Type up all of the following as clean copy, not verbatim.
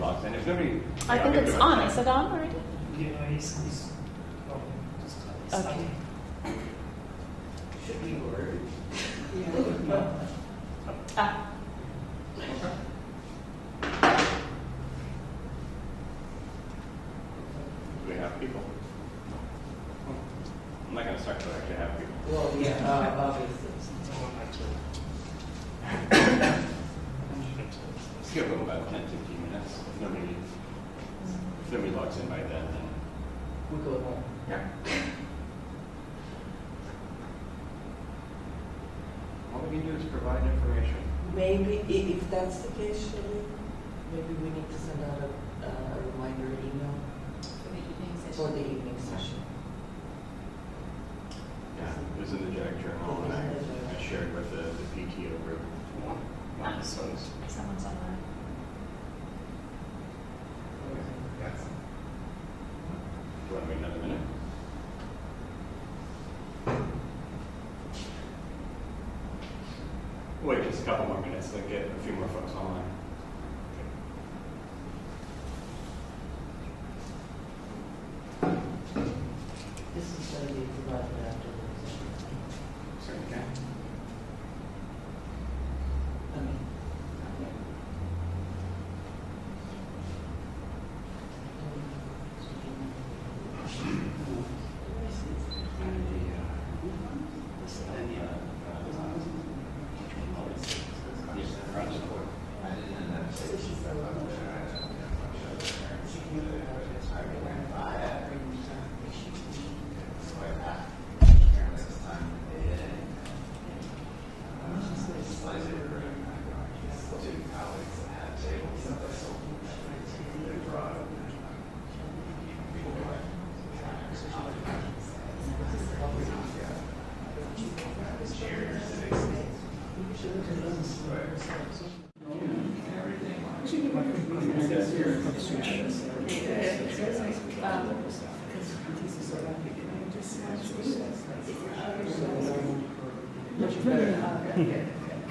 logs in. If nobody... I think it's on. Is it on already? Yeah, he's Okay. should be word. Ah. Okay. Do we have people? I'm not going to start until I actually have people. Well, yeah, obviously. Let's give them about 10, 15 minutes. If nobody logs in by then We go home. yeah. All we can do is provide information. Maybe, if that's the case, Shirley, maybe we need to send out a reminder email for the evening session. Yeah, it was in the JAG journal, and I shared with the PTO group one of the posts. Someone's online. Do you want to wait another minute? Wait just a couple more minutes, then get a few more folks online. This is going to be provided afterwards. Certainly can. I mean,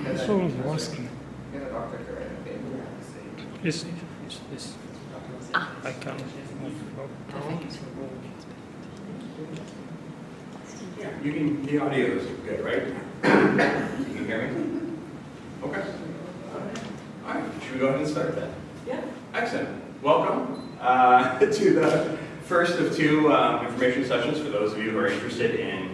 This one is working. This. I can move. You can, the audio is good, right? You can hear me? Okay. All right, should we go ahead and start then? yeah. Excellent. Welcome to the first of two information sessions for those of you who are interested in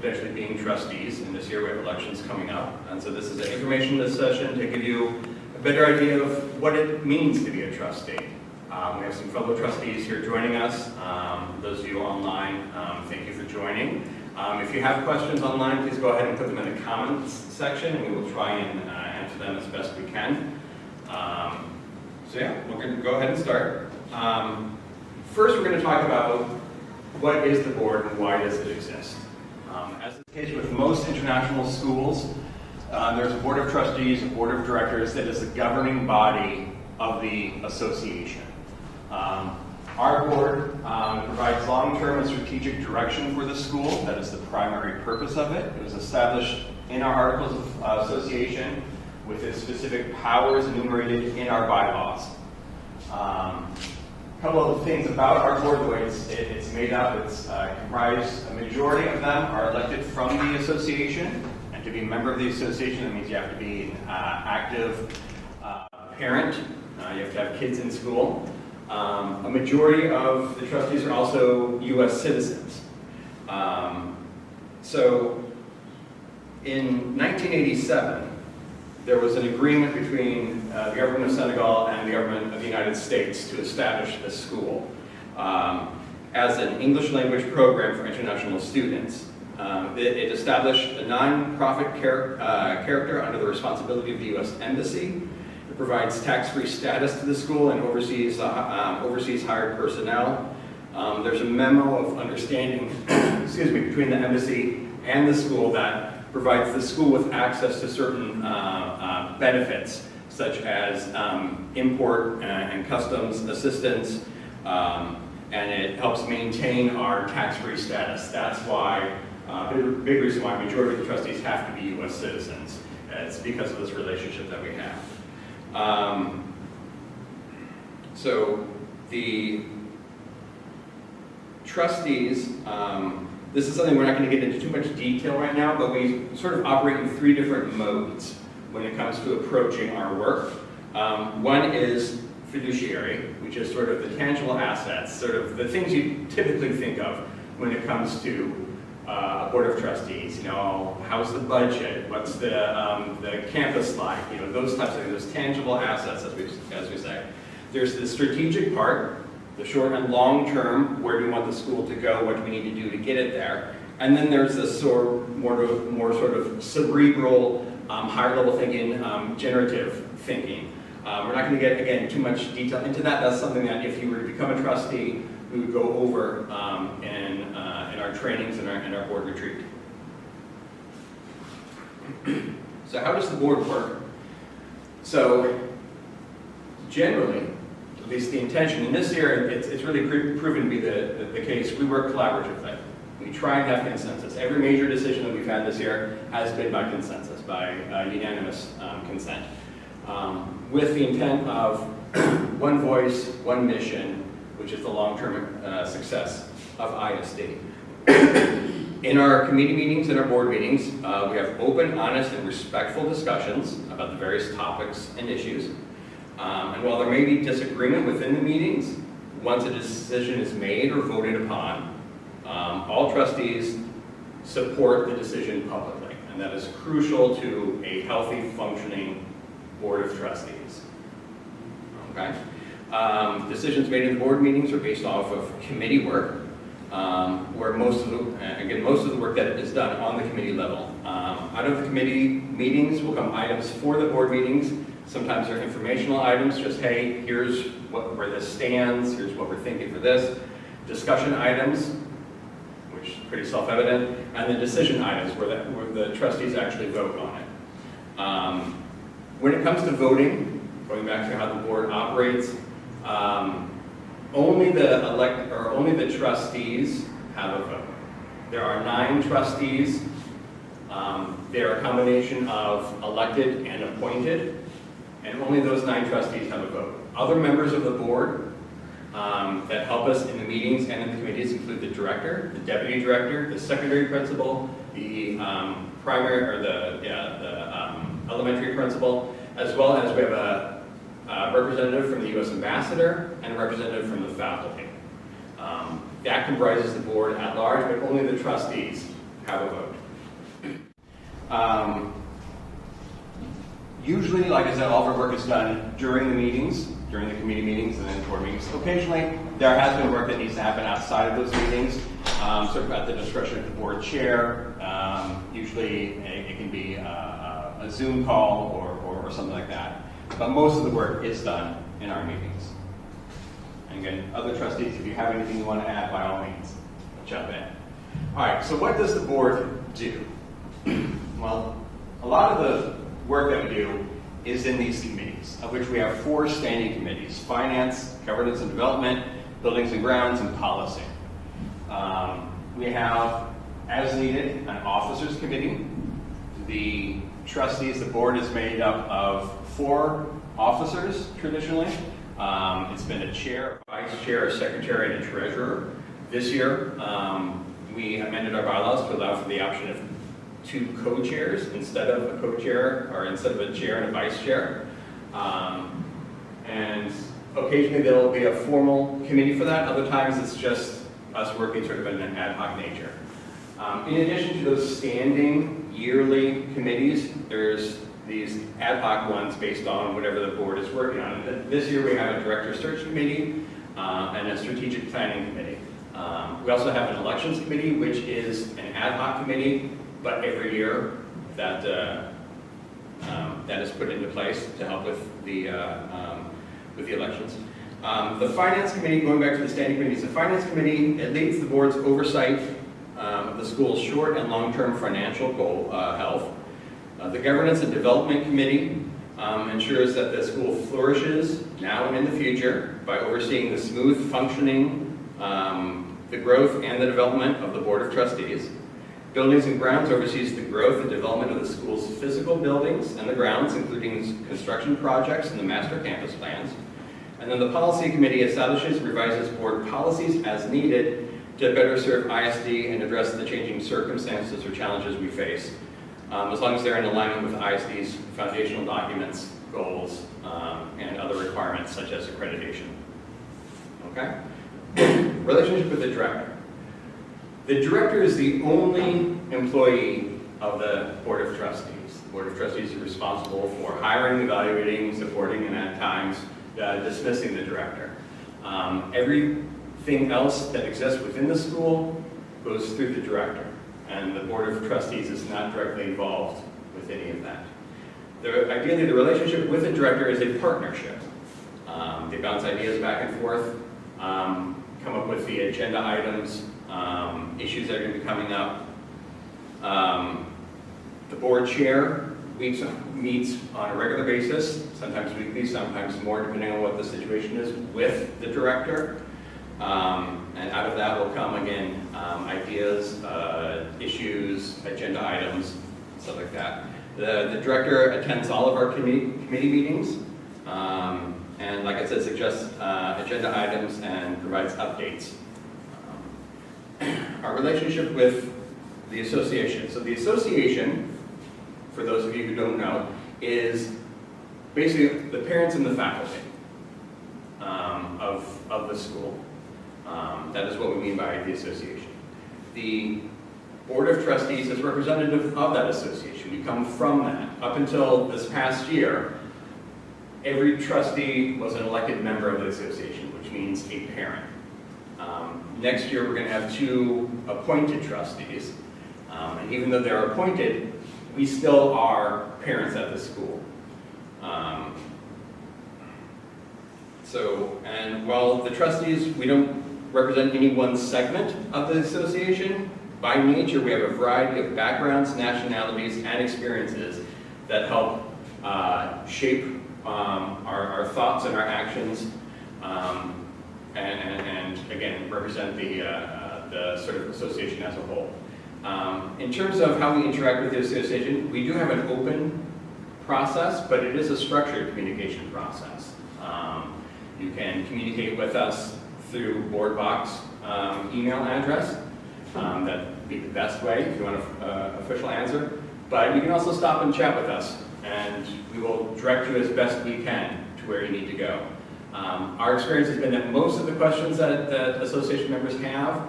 potentially being trustees. And this year we have elections coming up. And so this is an information session to give you a better idea of what it means to be a trustee. We have some fellow trustees here joining us. Those of you online, thank you for joining. If you have questions online, please go ahead and put them in the comments section, and we will try and answer them as best we can. So yeah, we're going to go ahead and start. First, we're going to talk about what is the board and why does it exist. As is the case with most international schools, there's a board of trustees, a board of directors that is the governing body of the association. Our board provides long-term and strategic direction for the school. That is the primary purpose of it. It was established in our Articles of Association with its specific powers enumerated in our bylaws. A couple of things about our board, the way it's made up, it's comprised, a majority of them are elected from the association, and to be a member of the association, that means you have to be an active parent, you have to have kids in school. A majority of the trustees are also U.S. citizens. So in 1987, there was an agreement between the government of Senegal and the government of the United States to establish this school as an English language program for international students. It established a non-profit character under the responsibility of the U.S. Embassy. It provides tax-free status to the school and oversees hired personnel. There's a memo of understanding excuse me, between the embassy and the school that provides the school with access to certain benefits, such as import and customs assistance, and it helps maintain our tax-free status. That's why, big reason why a majority of the trustees have to be U.S. citizens. It's because of this relationship that we have. So the trustees, this is something we're not going to get into too much detail right now, but we sort of operate in 3 different modes when it comes to approaching our work. One is fiduciary, which is sort of the tangible assets, sort of the things you typically think of when it comes to a board of trustees. You know, how's the budget? What's the campus like? You know, those types of things, those tangible assets, as we say. There's the strategic part, the short and long term, where do we want the school to go, what do we need to do to get it there. And then there's this more sort of cerebral, higher level thinking, generative thinking. We're not going to get, again, too much detail into that. That's something that if you were to become a trustee, we would go over in our trainings and our board retreat. So how does the board work? So generally, at least the intention in this year, it's really proven to be the case. We work collaboratively. We try and have consensus. Every major decision that we've had this year has been by consensus, by unanimous consent, with the intent of one voice, one mission, which is the long-term success of ISD. In our committee meetings and our board meetings, we have open, honest, and respectful discussions about the various topics and issues. And while there may be disagreement within the meetings, once a decision is made or voted upon, all trustees support the decision publicly. And that is crucial to a healthy, functioning board of trustees. Okay? Decisions made in the board meetings are based off of committee work, where most of the work that is done on the committee level. Out of the committee meetings will come items for the board meetings. Sometimes they're informational items, just, hey, here's where this stands, here's what we're thinking for this. Discussion items, which is pretty self-evident, and then decision items where the trustees actually vote on it. When it comes to voting, going back to how the board operates, only the trustees have a vote. There are 9 trustees. They're a combination of elected and appointed, and only those 9 trustees have a vote. Other members of the board that help us in the meetings and in the committees include the director, the deputy director, the secondary principal, the primary or the elementary principal, as well as we have a representative from the U.S. ambassador and a representative from the faculty. That comprises the board at large, but only the trustees have a vote. Usually, like I said, all of our work is done during the meetings, during the committee meetings, and then board meetings. Occasionally, there has been work that needs to happen outside of those meetings, sort of at the discretion of the board chair. Usually, it can be a Zoom call or something like that. But most of the work is done in our meetings. And again, other trustees, if you have anything you want to add, by all means, jump in. All right, so what does the board do? Well, a lot of the work that we do is in these committees, of which we have 4 standing committees: Finance, Governance and Development, Buildings and Grounds, and Policy. We have, as needed, an Officers Committee. The trustees, the board is made up of 4 officers, traditionally. It's been a chair, a vice chair, a secretary, and a treasurer. This year, we amended our bylaws to allow for the option of 2 co-chairs instead of a co-chair, or instead of a chair and a vice chair. And occasionally there will be a formal committee for that. Other times it's just us working sort of in an ad hoc nature. In addition to those standing yearly committees, there's these ad hoc ones based on whatever the board is working on. And this year we have a director search committee and a strategic planning committee. We also have an elections committee, which is an ad hoc committee, but every year that is put into place to help with the elections. The finance committee, going back to the standing committees, the finance committee, it leads the board's oversight of the school's short and long-term financial goal health. The governance and development committee ensures that the school flourishes now and in the future by overseeing the smooth functioning, the growth and the development of the board of trustees. Buildings and Grounds oversees the growth and development of the school's physical buildings and the grounds, including construction projects and the master campus plans. And And then the policy committee establishes and revises board policies as needed to better serve ISD and address the changing circumstances or challenges we face, as long as they're in alignment with ISD's foundational documents, goals, and other requirements such as accreditation. Okay? Relationship with the director. The director is the only employee of the Board of Trustees. The Board of Trustees is responsible for hiring, evaluating, supporting, and at times dismissing the director. Everything else that exists within the school goes through the director, and the Board of Trustees is not directly involved with any of that. Ideally, the relationship with the director is a partnership. They bounce ideas back and forth, come up with the agenda items, issues that are going to be coming up. The board chair meets on a regular basis, sometimes weekly, sometimes more, depending on what the situation is with the director. And out of that will come, again, ideas, issues, agenda items, stuff like that. The director attends all of our committee meetings, and like I said, suggests agenda items and provides updates. Our relationship with the association. So the association, for those of you who don't know, is basically the parents and the faculty of the school. That is what we mean by the association. The Board of Trustees is representative of that association. We come from that. Up until this past year, every trustee was an elected member of the association, which means a parent. Next year, we're going to have 2 appointed trustees. And even though they're appointed, we still are parents at the school. And while the trustees, we don't represent any one segment of the association, by nature, we have a variety of backgrounds, nationalities, and experiences that help shape our thoughts and our actions, and again, represent the sort of association as a whole. In terms of how we interact with the association, we do have an open process, but it is a structured communication process. You can communicate with us through board box email address. That'd be the best way if you want an official answer. But you can also stop and chat with us, and we will direct you as best we can to where you need to go. Our experience has been that most of the questions that association members have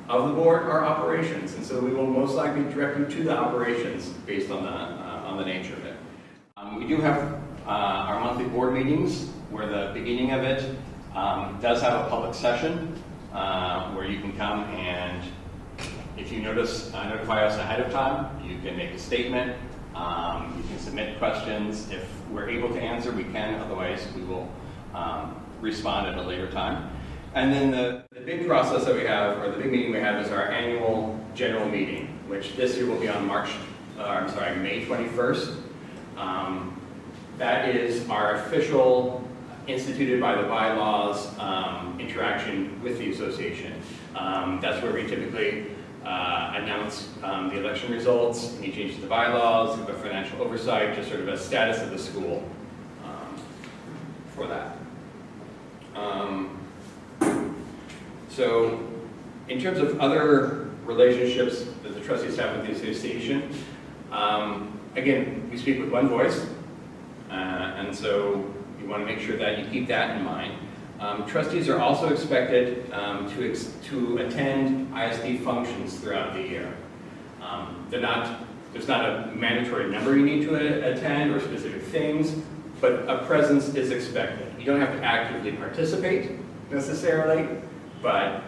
of the board are operations, and so we will most likely direct you to the operations based on the nature of it. We do have our monthly board meetings, where the beginning of it does have a public session where you can come, and if you notify us ahead of time, you can make a statement, you can submit questions. If we're able to answer, we can, otherwise we will respond at a later time. And then the big process that we have, or the big meeting we have, is our annual general meeting, which this year will be on May 21st. That is our official, instituted by the bylaws, interaction with the association. That's where we typically announce the election results, any changes to the bylaws, the financial oversight, just sort of a status of the school for that. So in terms of other relationships that the trustees have with the association, again, we speak with one voice, and so you want to make sure that you keep that in mind. Trustees are also expected to attend ISD functions throughout the year. There's not a mandatory number you need to attend or specific things, but a presence is expected. You don't have to actively participate necessarily, but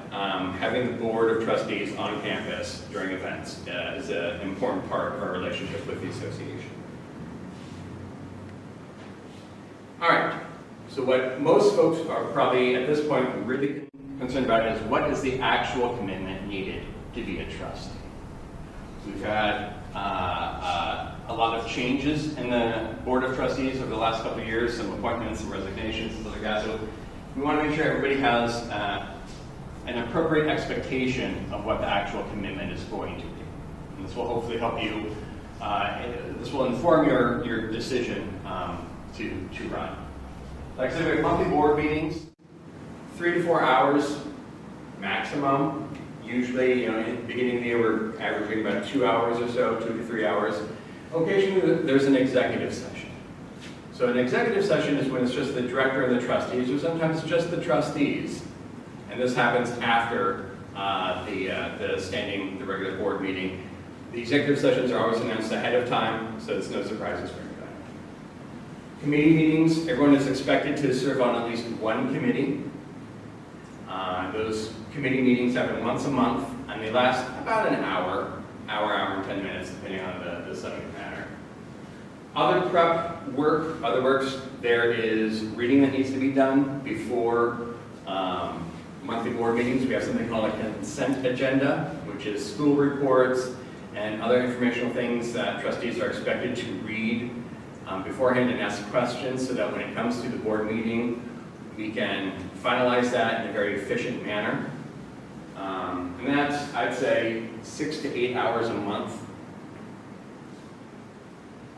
having the Board of Trustees on campus during events is an important part of our relationship with the association. All right. So what most folks are probably at this point really concerned about is what is the actual commitment needed to be a trustee. We've had a lot of changes in the Board of Trustees over the last couple of years, some appointments, some resignations, and stuff like that. So we want to make sure everybody has an appropriate expectation of what the actual commitment is going to be. And this will hopefully help you, this will inform your decision to run. Like I said, we have monthly board meetings, 3 to 4 hours maximum. Usually, in the beginning of the year, we're averaging about 2 hours or so, 2 to 3 hours. Occasionally, there's an executive session. So an executive session is when it's just the director and the trustees, or sometimes just the trustees. And this happens after the regular board meeting. The executive sessions are always announced ahead of time, so there's no surprises for anybody. Committee meetings, everyone is expected to serve on at least one committee. Those committee meetings happen once a month, and they last about an hour and 10 minutes, depending on the subject matter. Other prep work, other works, there is reading that needs to be done before monthly board meetings. We have something called a consent agenda, which is school reports and other informational things that trustees are expected to read beforehand and ask questions, so that when it comes to the board meeting, we can finalize that in a very efficient manner. And that's, I'd say, 6 to 8 hours a month.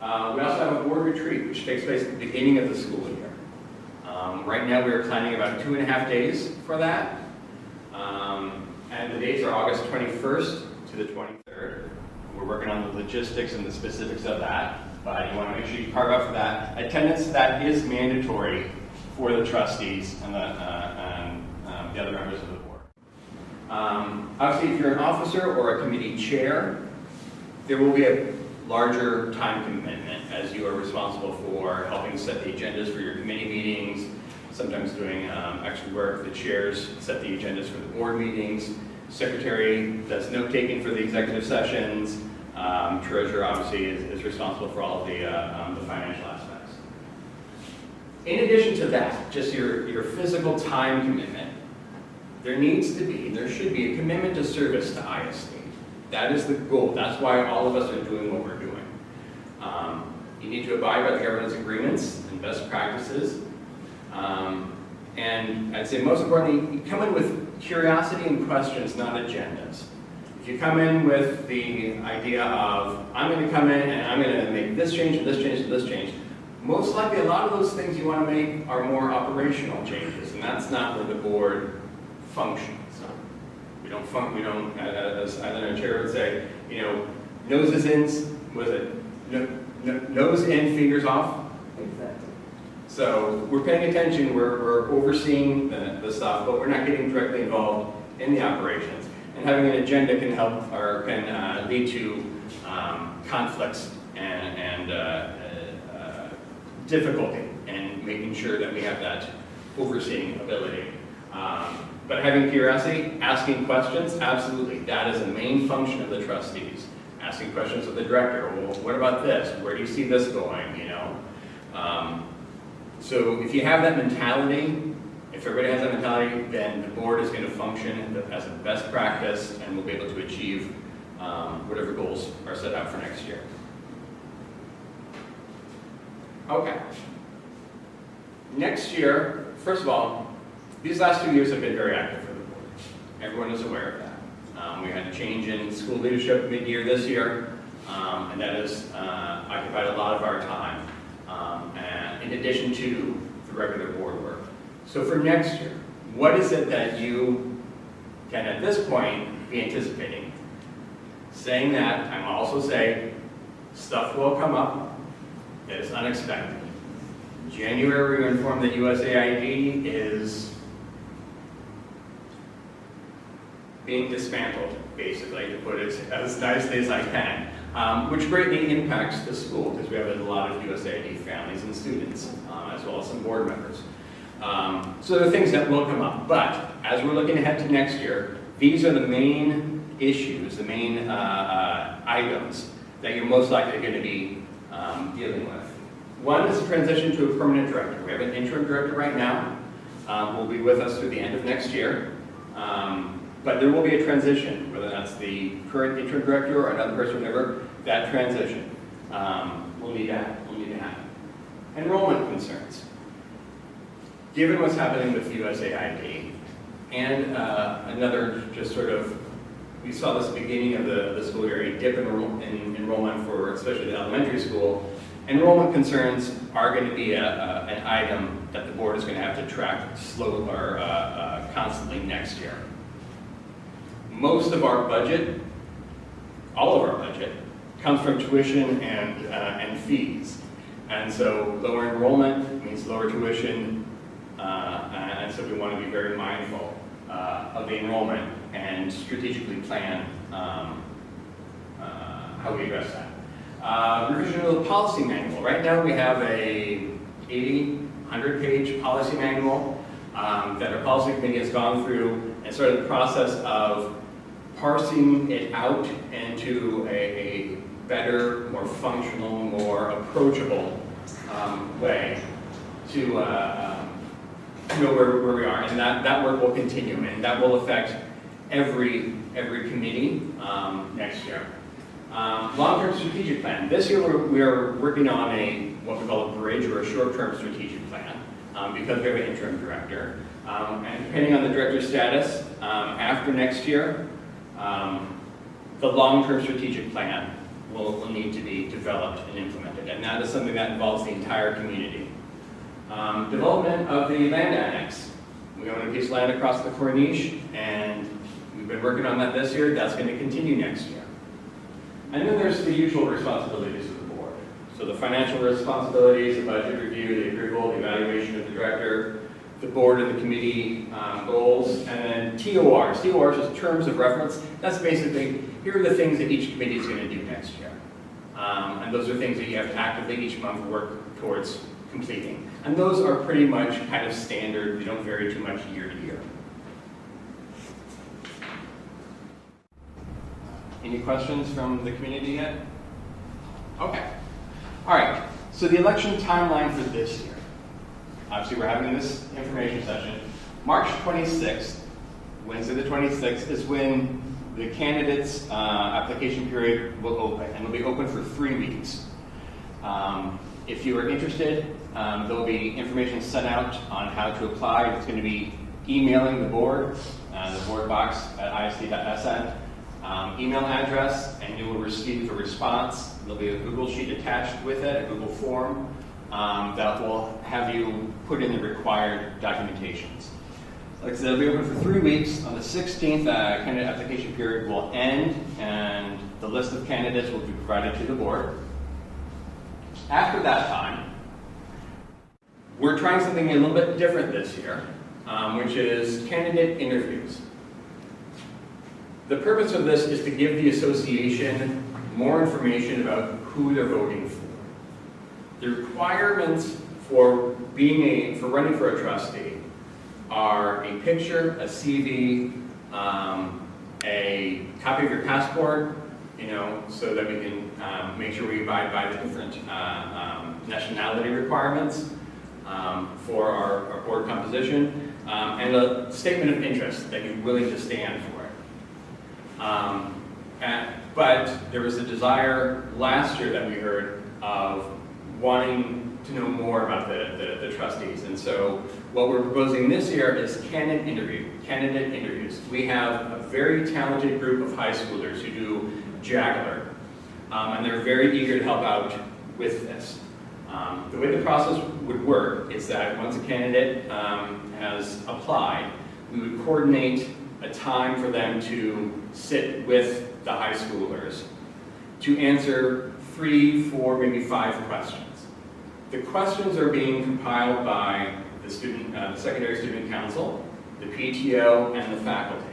We also have a board retreat, which takes place at the beginning of the school year. Right now, we are planning about 2.5 days for that. And the dates are August 21st to the 23rd. We're working on the logistics and the specifics of that, but you want to make sure you carve out for that. Attendance, that is mandatory for the trustees and the other members of the board. Obviously, if you're an officer or a committee chair, there will be a larger time commitment, as you are responsible for helping set the agendas for your committee meetings, sometimes doing extra work. The chairs set the agendas for the board meetings. Secretary does note-taking for the executive sessions. Treasurer, obviously, is responsible for all of the financial aspects. In addition to that, just your physical time commitment, there needs to be, there should be a commitment to service to ISD. That is the goal. That's why all of us are doing what we're doing. You need to abide by the governance agreements and best practices. And I'd say most importantly, you come in with curiosity and questions, not agendas. If you come in with the idea of, I'm going to come in and I'm going to make this change and this change and this change, most likely a lot of those things you want to make are more operational changes, and that's not where the board functions. We don't, as Eileen, our chair, would say, noses in, was it, nose in, fingers off? Exactly. So we're paying attention, we're overseeing the stuff, but we're not getting directly involved in the operations. And having an agenda can help, or can lead to conflicts and difficulty in making sure that we have that overseeing ability. But having curiosity, asking questions, absolutely. That is a main function of the trustees. Asking questions of the director. Well, what about this? Where do you see this going? So if you have that mentality, if everybody has that mentality, then the board is going to function as a best practice, and we'll be able to achieve whatever goals are set out for next year. Okay. Next year, first of all, these last 2 years have been very active for the board. Everyone is aware of that. We had a change in school leadership mid-year this year, and that has occupied a lot of our time, and in addition to the regular board work. So for next year, what is it that you can, at this point, be anticipating? Saying that, I'm also saying stuff will come up that is unexpected. In January, we were informed that USAID is being dismantled, basically, to put it as nicely as I can, which greatly impacts the school, because we have a lot of USAID families and students, as well as some board members. So there are things that will come up, but as we're looking ahead to next year, these are the main issues, the main items that you're most likely going to be dealing with. One is the transition to a permanent director. We have an interim director right now, will be with us through the end of next year. But there will be a transition, whether that's the current interim director or another person, whatever, that transition will need to happen. Enrollment concerns. Given what's happening with USAID, and another just sort of, we saw this beginning of the school year, a dip in enrollment for especially the elementary school, enrollment concerns are going to be an item that the board is going to have to track slow or constantly next year. Most of our budget, all of our budget, comes from tuition and fees. And so lower enrollment means lower tuition, and so we want to be very mindful of the enrollment and strategically plan how we address that. Revision of the policy manual. Right now we have a 100-page policy manual that our policy committee has gone through and started the process of parsing it out into a better, more functional, more approachable way to know where we are. And that work will continue, and that will affect every committee next year. Long-term strategic plan. This year we're working on what we call a bridge or a short-term strategic plan because we have an interim director. And depending on the director's status, after next year, the long-term strategic plan will need to be developed and implemented. And that is something that involves the entire community. Development of the land annex. We own a piece of land across the Corniche, and we've been working on that this year. That's going to continue next year. And then there's the usual responsibilities of the board. So the financial responsibilities, the budget review, the approval, the evaluation of the director, the board and the committee goals, and then TORs. TORs is terms of reference. That's basically, here are the things that each committee is going to do next year. And those are things that you have to actively each month work towards completing. And those are pretty much kind of standard. They don't vary too much year to year. Any questions from the community yet? Okay. All right. So the election timeline for this year. Obviously, we're having this information session. March 26th, Wednesday the 26th, is when the candidates' application period will open, and it'll be open for 3 weeks. If you are interested, there'll be information sent out on how to apply. It's going to be emailing the board box at isd.sn. Email address, and you will receive a response. There'll be a Google Sheet attached with it, a Google form that will have you put in the required documentations. Like I said, it'll be open for 3 weeks. On the 16th, candidate application period will end, and the list of candidates will be provided to the board. After that time, we're trying something a little bit different this year, which is candidate interviews. The purpose of this is to give the association more information about who they're voting for. The requirements for running for a trustee are a picture, a CV, a copy of your passport, so that we can make sure we abide by the different nationality requirements for our board composition, and a statement of interest that you're willing to stand for it. But there was a desire last year that we heard of wanting to know more about the trustees. And so what we're proposing this year is candidate interviews. We have a very talented group of high schoolers who do Juggler, and they're very eager to help out with this. The way the process would work is that once a candidate has applied, we would coordinate a time for them to sit with the high schoolers to answer 3, 4, maybe 5 questions. The questions are being compiled by the Secondary Student Council, the PTO, and the faculty.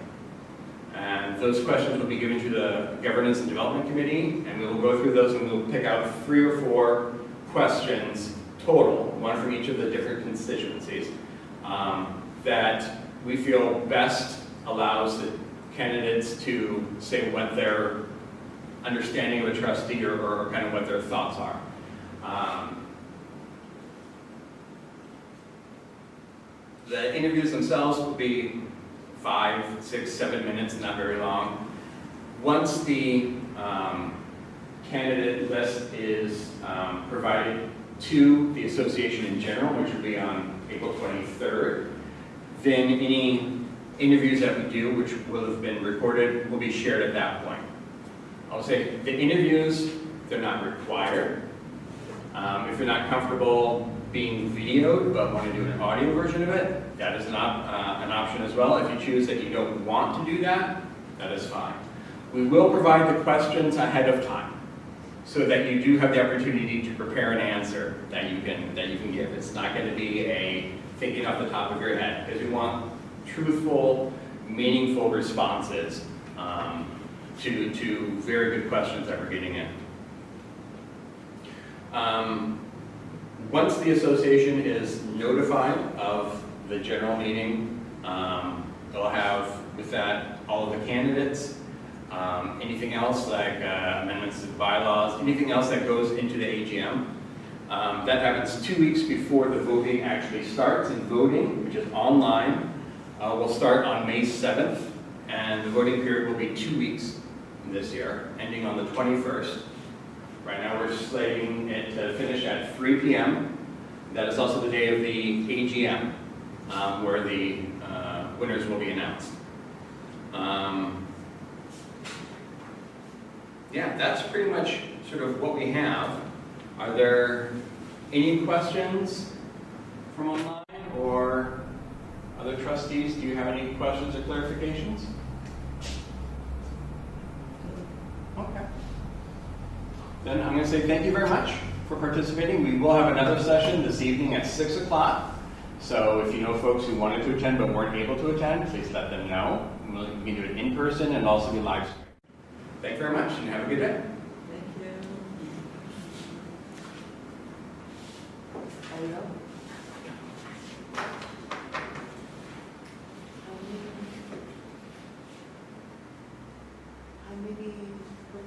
And those questions will be given to the Governance and Development Committee, and we will go through those and we'll pick out 3 or 4 questions total, one from each of the different constituencies, that we feel best allows the candidates to say what their understanding of a trustee or kind of what their thoughts are. The interviews themselves will be 5, 6, 7 minutes, not very long. Once the candidate list is provided to the association in general, which will be on April 23rd, then any interviews that we do, which will have been recorded, will be shared at that point. I'll say the interviews, they're not required. If you're not comfortable being videoed but want to do an audio version of it, that is an option as well. If you choose that you don't want to do that, that is fine. We will provide the questions ahead of time so that you do have the opportunity to prepare an answer that you can give. It's not going to be a thinking off the top of your head, because we want truthful, meaningful responses to very good questions that we're getting in. Once the association is notified of the general meeting, they'll have with that all of the candidates, anything else like amendments to the bylaws, anything else that goes into the AGM. That happens 2 weeks before the voting actually starts, and voting, which is online, will start on May 7th, and the voting period will be 2 weeks this year, ending on the 21st. Right now we're slating it to finish at 3 p.m. That is also the day of the AGM, where the winners will be announced. Yeah, that's pretty much sort of what we have. Are there any questions from online or other trustees? Do you have any questions or clarifications? Okay. Then I'm going to say thank you very much for participating. We will have another session this evening at 6 o'clock. So if you know folks who wanted to attend but weren't able to attend, please let them know. We can do it in person and also be live streamed. Thank you very much and have a good day. Thank you. Are we done?